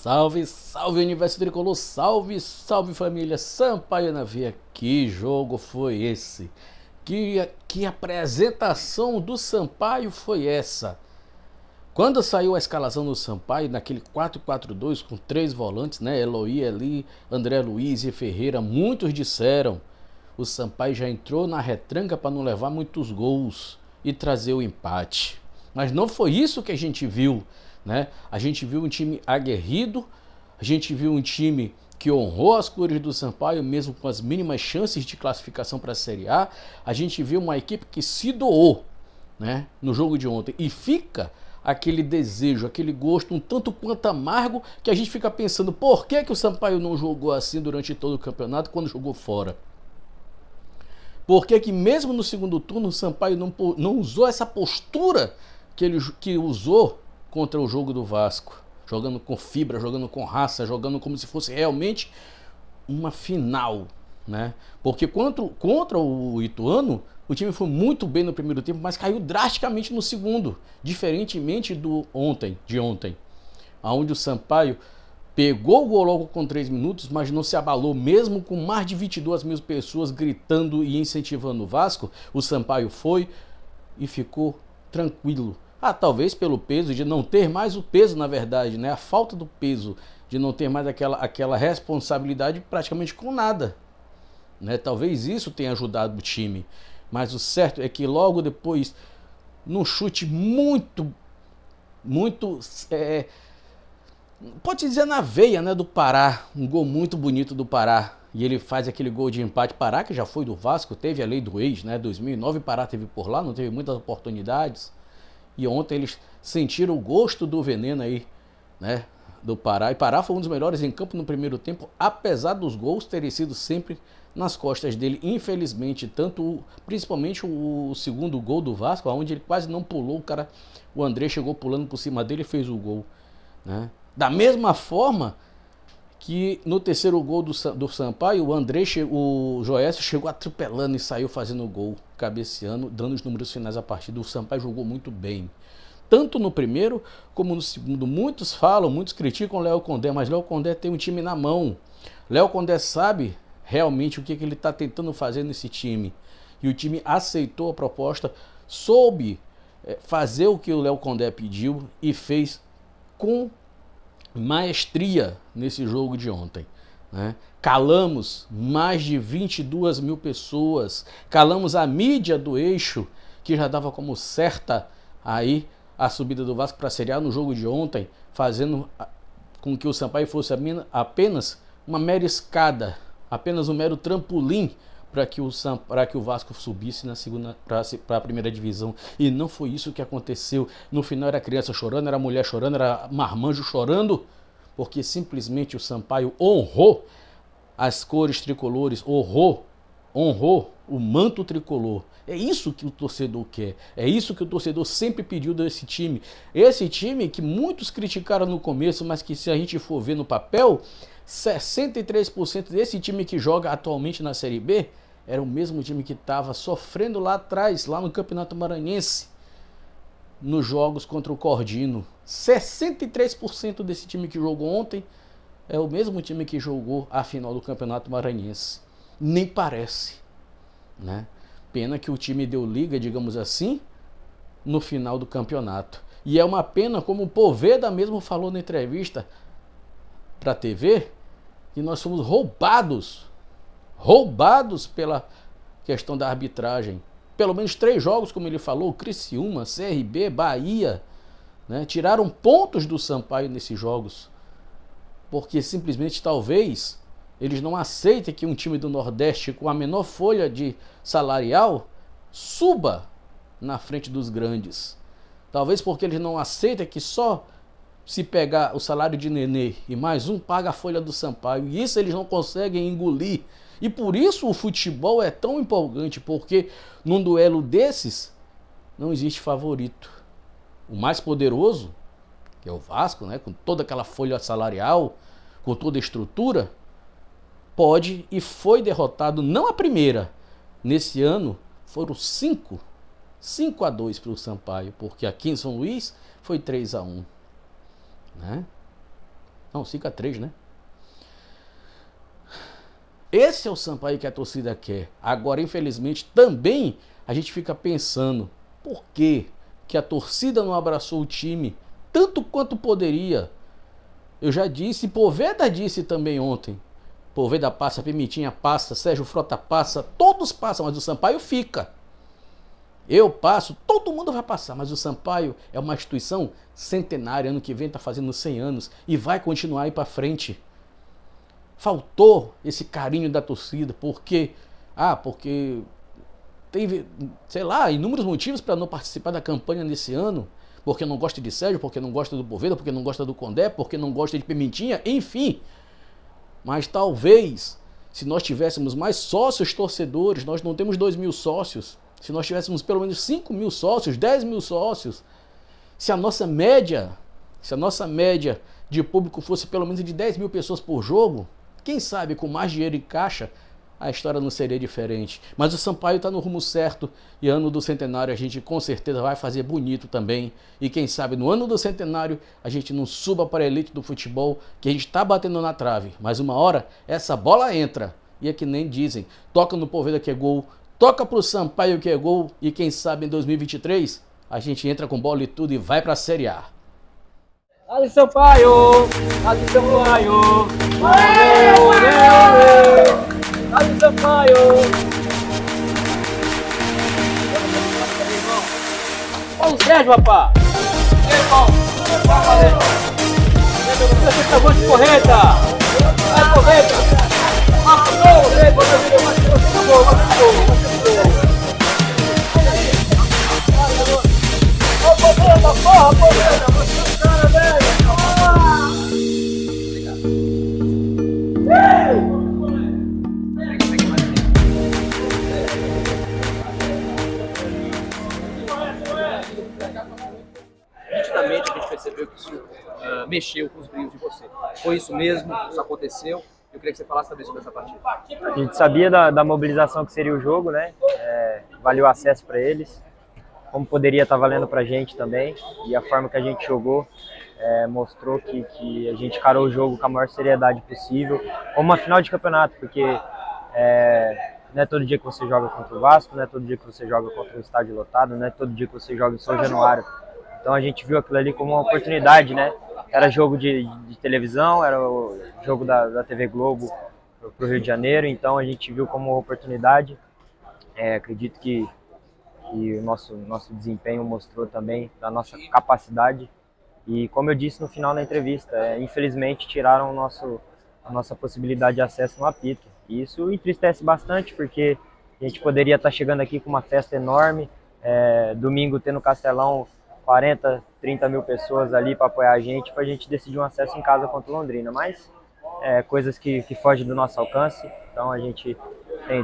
Salve, salve Universo Tricolor, salve, salve família Sampaio na Veia. Que jogo foi esse? Que apresentação do Sampaio foi essa? Quando saiu a escalação do Sampaio, naquele 4-4-2 com três volantes, né? Eloy, Eli, André Luiz e Ferreira, muitos disseram: o Sampaio já entrou na retranca para não levar muitos gols e trazer o empate. Mas não foi isso que a gente viu, né? A gente viu um time aguerrido, a gente viu um time que honrou as cores do Sampaio, mesmo com as mínimas chances de classificação para a Série A. A gente viu uma equipe que se doou, né, no jogo de ontem. E fica aquele desejo, aquele gosto um tanto quanto amargo, que a gente fica pensando por que o Sampaio não jogou assim durante todo o campeonato quando jogou fora. Por que mesmo no segundo turno o Sampaio não usou essa postura que usou contra o jogo do Vasco? Jogando com fibra, jogando com raça, jogando como se fosse realmente uma final, né? Porque contra o Ituano, o time foi muito bem no primeiro tempo, mas caiu drasticamente no segundo, diferentemente de ontem, onde o Sampaio pegou o gol logo com 3 minutos, mas não se abalou, mesmo com mais de 22 mil pessoas gritando e incentivando o Vasco. O Sampaio foi e ficou tranquilo. Talvez pelo peso, de não ter mais o peso, na verdade, né? A falta do peso, de não ter mais aquela responsabilidade praticamente com nada, né? Talvez isso tenha ajudado o time. Mas o certo é que logo depois, num chute muito, pode dizer na veia, né, do Pará, um gol muito bonito do Pará, e ele faz aquele gol de empate. Pará, que já foi do Vasco, teve a lei do ex, né, 2009, Pará teve por lá, não teve muitas oportunidades, e ontem eles sentiram o gosto do veneno aí, né, do Pará. E Pará foi um dos melhores em campo no primeiro tempo, apesar dos gols terem sido sempre nas costas dele, infelizmente. Principalmente o segundo gol do Vasco, onde ele quase não pulou, o André chegou pulando por cima dele e fez o gol, né? Da mesma forma que no terceiro gol do Sampaio, o Joécio chegou atropelando e saiu fazendo o gol, cabeceando, dando os números finais à partida. O Sampaio jogou muito bem, tanto no primeiro como no segundo. Muitos criticam o Léo Condé, mas Léo Condé tem um time na mão. Léo Condé sabe realmente o que ele está tentando fazer nesse time. E o time aceitou a proposta, soube fazer o que o Léo Condé pediu e fez com maestria nesse jogo de ontem, né? Calamos mais de 22 mil pessoas, calamos a mídia do eixo, que já dava como certa aí a subida do Vasco para a Série A no jogo de ontem, fazendo com que o Sampaio fosse apenas uma mera escada, apenas um mero trampolim para que o Vasco subisse para a primeira divisão. E não foi isso que aconteceu. No final era criança chorando, era mulher chorando, era marmanjo chorando, porque simplesmente o Sampaio honrou as cores tricolores, honrou o manto tricolor. É isso que o torcedor quer, é isso que o torcedor sempre pediu desse time. Esse time que muitos criticaram no começo, mas que, se a gente for ver no papel, 63% desse time que joga atualmente na Série B era o mesmo time que estava sofrendo lá atrás, lá no Campeonato Maranhense, nos jogos contra o Cordino. 63% desse time que jogou ontem é o mesmo time que jogou a final do Campeonato Maranhense. Nem parece, né? Pena que o time deu liga, digamos assim, no final do campeonato. E é uma pena, como o Poveda mesmo falou na entrevista para a TV, que nós fomos roubados pela questão da arbitragem. Pelo menos 3 jogos, como ele falou, Criciúma, CRB, Bahia, né, tiraram pontos do Sampaio nesses jogos, porque simplesmente talvez eles não aceitem que um time do Nordeste com a menor folha de salarial suba na frente dos grandes. Talvez porque eles não aceitem que só se pegar o salário de Nenê e mais um, paga a folha do Sampaio. E isso eles não conseguem engolir. E por isso o futebol é tão empolgante, porque num duelo desses não existe favorito. O mais poderoso, que é o Vasco, né, com toda aquela folha salarial, com toda a estrutura, pode e foi derrotado, não a primeira. Nesse ano foram 5-2 para o Sampaio, porque aqui em São Luís foi 3-1, né? Não, 5-3, né? Esse é o Sampaio que a torcida quer. Agora, infelizmente, também a gente fica pensando por que a torcida não abraçou o time tanto quanto poderia. Eu já disse, Poveda disse também ontem. Poveda passa, Pimentinha passa, Sérgio Frota passa, todos passam, mas o Sampaio fica. Eu passo, todo mundo vai passar, mas o Sampaio é uma instituição centenária, ano que vem está fazendo 100 anos e vai continuar aí para frente. Faltou esse carinho da torcida, porque tem, sei lá, inúmeros motivos para não participar da campanha nesse ano, porque não gosta de Sérgio, porque não gosta do Poveda, porque não gosta do Condé, porque não gosta de Pimentinha, enfim. Mas talvez, se nós tivéssemos mais sócios torcedores, nós não temos 2.000 sócios, se nós tivéssemos pelo menos 5.000 sócios, 10.000 sócios, se a nossa média de público fosse pelo menos de 10.000 pessoas por jogo, quem sabe com mais dinheiro em caixa, a história não seria diferente. Mas o Sampaio está no rumo certo e ano do centenário a gente com certeza vai fazer bonito também. E quem sabe no ano do centenário a gente não suba para a elite do futebol, que a gente está batendo na trave. Mas uma hora essa bola entra. E é que nem dizem, toca no Poveda que é gol, toca para o Sampaio que é gol. E quem sabe em 2023 a gente entra com bola e tudo e vai para a Série A. Ali Sampaio! Ali Sampaio! Ali Sampaio! Olha o Sérgio, rapaz! Irmão! Vai valer! Você acabou de correta! Vai correta! Matou! Nitidamente a gente percebeu que isso mexeu com os brilhos de você. Foi isso mesmo? Isso aconteceu? Eu queria que você falasse também sobre essa partida. A gente sabia da mobilização que seria o jogo, né? Valeu o acesso para eles, como poderia estar valendo para a gente também. E a forma que a gente jogou mostrou que a gente encarou o jogo com a maior seriedade possível, como uma final de campeonato, porque não é todo dia que você joga contra o Vasco, não é todo dia que você joga contra um estádio lotado, não é todo dia que você joga em São Januário. Então a gente viu aquilo ali como uma oportunidade, né? Era jogo de televisão, era o jogo da TV Globo para o Rio de Janeiro, então a gente viu como uma oportunidade. Acredito que o nosso desempenho mostrou também da nossa capacidade. E como eu disse no final da entrevista, infelizmente tiraram a nossa possibilidade de acesso no apito. E isso entristece bastante, porque a gente poderia estar chegando aqui com uma festa enorme, domingo ter no Castelão 40, 30 mil pessoas ali para apoiar a gente decidir um acesso em casa contra o Londrina, mas coisas que fogem do nosso alcance, então a gente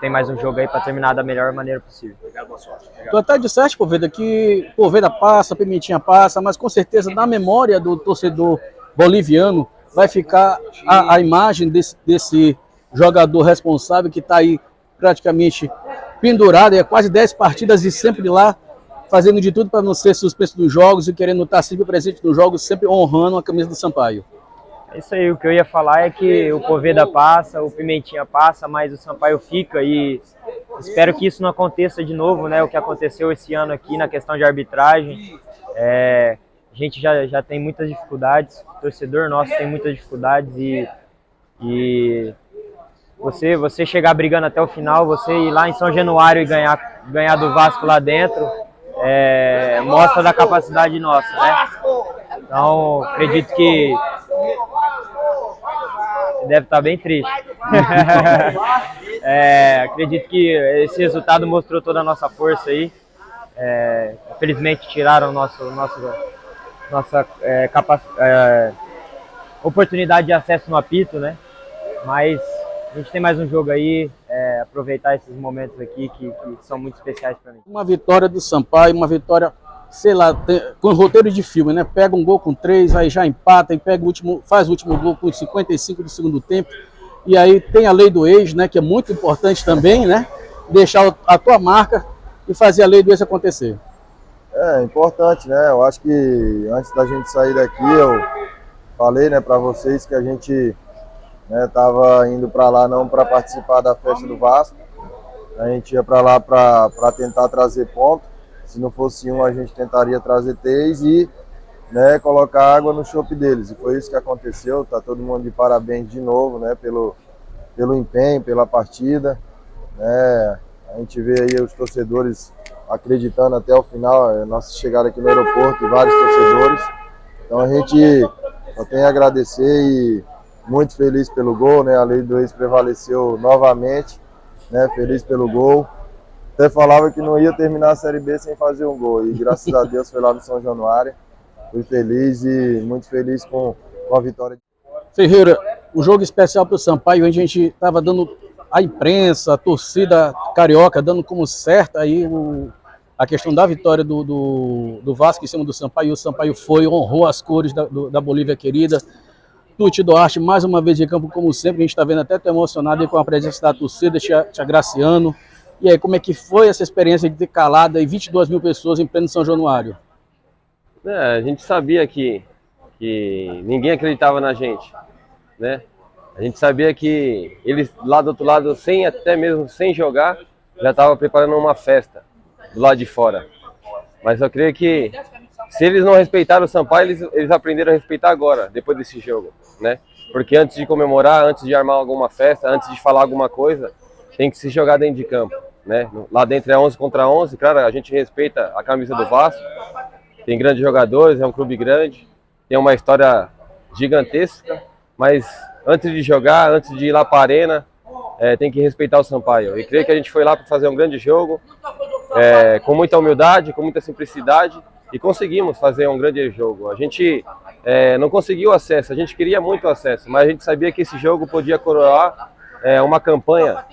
tem mais um jogo aí para terminar da melhor maneira possível. Obrigado, boa sorte. Tu até disseste, Poveda, que Poveda passa, Pimentinha passa, mas com certeza na memória do torcedor boliviano vai ficar a imagem desse jogador responsável que está aí praticamente pendurado, quase 10 partidas e sempre lá, fazendo de tudo para não ser suspenso dos jogos e querendo estar sempre presente nos jogos, sempre honrando a camisa do Sampaio. É isso aí, o que eu ia falar é que o Poveda passa, o Pimentinha passa, mas o Sampaio fica e espero que isso não aconteça de novo, né? O que aconteceu esse ano aqui na questão de arbitragem. A gente já tem muitas dificuldades, o torcedor nosso tem muitas dificuldades e você chegar brigando até o final, você ir lá em São Januário e ganhar do Vasco lá dentro, mostra da capacidade nossa, né? Então, acredito que deve estar bem triste. Acredito que esse resultado mostrou toda a nossa força aí. Infelizmente tiraram nossa oportunidade de acesso no apito, né? Mas a gente tem mais um jogo aí, aproveitar esses momentos aqui que são muito especiais para mim. Uma vitória do Sampaio, uma vitória, sei lá, com roteiro de filme, né? Pega um gol com 3, aí já empata e faz o último gol com 55 do segundo tempo. E aí tem a lei do ex, né? Que é muito importante também, né? Deixar a tua marca e fazer a lei do ex acontecer. É importante, né? Eu acho que antes da gente sair daqui, eu falei, né, para vocês que a gente estava indo para lá não para participar da festa do Vasco. A gente ia para lá para tentar trazer ponto. Se não fosse um, a gente tentaria trazer 3 e, né, colocar água no chope deles. E foi isso que aconteceu. Tá todo mundo de parabéns de novo, né, pelo empenho, pela partida. A gente vê aí os torcedores acreditando até o final. Nossa chegada aqui no aeroporto e vários torcedores. Então a gente só tem a agradecer e muito feliz pelo gol, né? A lei do ex prevaleceu novamente, né? Feliz pelo gol. Até falava que não ia terminar a Série B sem fazer um gol. E graças a Deus foi lá no São Januário. Fui feliz e muito feliz com a vitória. Ferreira, o jogo especial para o Sampaio, a gente estava dando a imprensa, a torcida carioca, dando como certa aí a questão da vitória do Vasco em cima do Sampaio. O Sampaio honrou as cores da Bolívia querida. Tuti Duarte, mais uma vez de campo, como sempre, a gente está vendo até tão emocionado aí com a presença da torcida, te agraciando. E aí, como é que foi essa experiência de ter calado aí 22 mil pessoas em pleno São Januário? A gente sabia que ninguém acreditava na gente, né? A gente sabia que eles lá do outro lado, até mesmo sem jogar, já estavam preparando uma festa do lado de fora. Mas eu creio que se eles não respeitaram o Sampaio, eles aprenderam a respeitar agora, depois desse jogo, né? Porque antes de comemorar, antes de armar alguma festa, antes de falar alguma coisa, tem que se jogar dentro de campo, né? Lá dentro é 11 contra 11, claro, a gente respeita a camisa do Vasco, tem grandes jogadores, é um clube grande, tem uma história gigantesca, mas antes de jogar, antes de ir lá para a arena, tem que respeitar o Sampaio. E creio que a gente foi lá para fazer um grande jogo, com muita humildade, com muita simplicidade, e conseguimos fazer um grande jogo. A gente não conseguiu acesso, a gente queria muito acesso, mas a gente sabia que esse jogo podia coroar uma campanha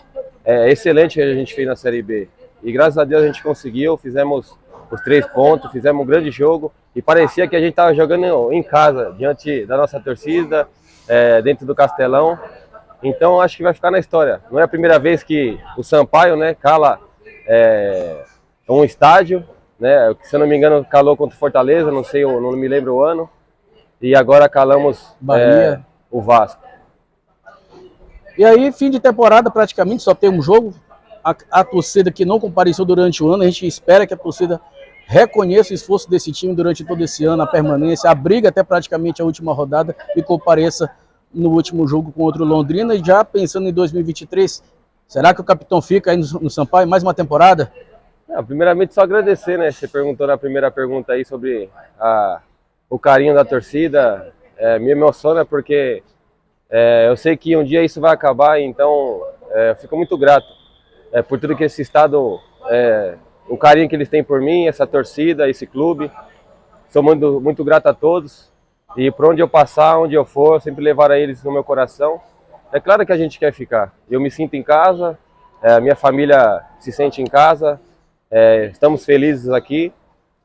excelente que a gente fez na Série B. E graças a Deus a gente conseguiu, fizemos os 3 pontos, fizemos um grande jogo e parecia que a gente estava jogando em casa, diante da nossa torcida, dentro do Castelão. Então acho que vai ficar na história. Não é a primeira vez que o Sampaio, né, cala um estádio, né? Se eu não me engano, calou contra o Fortaleza, não me lembro o ano. E agora calamos o Vasco. E aí, fim de temporada, praticamente só tem um jogo. A torcida que não compareceu durante o ano, a gente espera que a torcida reconheça o esforço desse time durante todo esse ano, a permanência, a briga até praticamente a última rodada e compareça no último jogo contra o Londrina. E já pensando em 2023, será que o capitão fica aí no Sampaio mais uma temporada? Primeiramente, só agradecer, né? Você perguntou na primeira pergunta aí sobre o carinho da torcida. Me emociona porque eu sei que um dia isso vai acabar, então eu fico muito grato por tudo que esse estado, o carinho que eles têm por mim, essa torcida, esse clube. Sou muito, muito grato a todos e por onde eu passar, onde eu for, sempre levar a eles no meu coração. É claro que a gente quer ficar. Eu me sinto em casa, a minha família se sente em casa. Estamos felizes aqui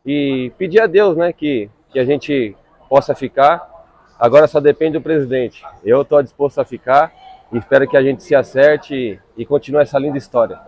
e pedir a Deus, né, que a gente possa ficar. Agora só depende do presidente. Eu estou disposto a ficar e espero que a gente se acerte e continue essa linda história.